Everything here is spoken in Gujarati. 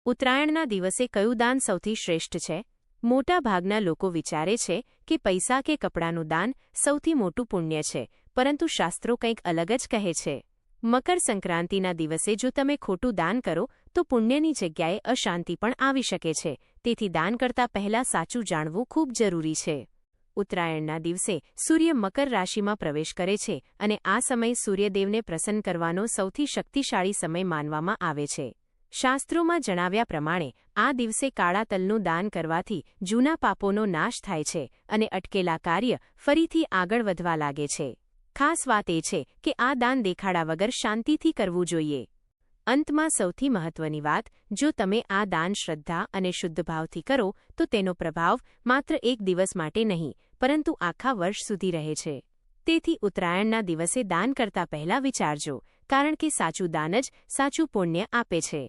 ઉત્તરાયણના દિવસે કયું દાન સૌથી શ્રેષ્ઠ છે? મોટાભાગના લોકો વિચારે છે કે પૈસા કે કપડાનું દાન સૌથી મોટું પુણ્ય છે, પરંતુ શાસ્ત્રો કંઈક અલગ જ કહે છે. મકર સંક્રાંતિના દિવસે જો તમે ખોટું દાન કરો તો પુણ્યની જગ્યાએ અશાંતિ પણ આવી શકે છે, તેથી દાન કરતા પહેલા સાચું જાણવું ખૂબ જરૂરી છે. ઉત્તરાયણના દિવસે સૂર્ય મકર રાશિમાં પ્રવેશ કરે છે અને આ સમય સૂર્યદેવને પ્રસન્ન કરવાનો સૌથી શક્તિશાળી સમય માનવામાં આવે છે. શાસ્ત્રોમાં જણાવ્યા પ્રમાણે આ દિવસે કાળા તલનું દાન કરવાથી જૂના પાપોનો નાશ થાય છે અને અટકેલા કાર્ય ફરીથી આગળ વધવા લાગે છે. ખાસ વાત એ છે કે આ દાન દેખાડા વગર શાંતિથી કરવું જોઈએ. અંતમાં સૌથી મહત્વની વાત, જો તમે આ દાન શ્રદ્ધા અને શુદ્ધ ભાવથી કરો તો તેનો પ્રભાવ માત્ર એક દિવસ માટે નહીં, પરંતુ આખા વર્ષ સુધી રહે છે. તેથી ઉત્તરાયણના દિવસે દાન કરતા પહેલા વિચારજો, કારણ કે સાચું દાન જ સાચું પુણ્ય આપે છે.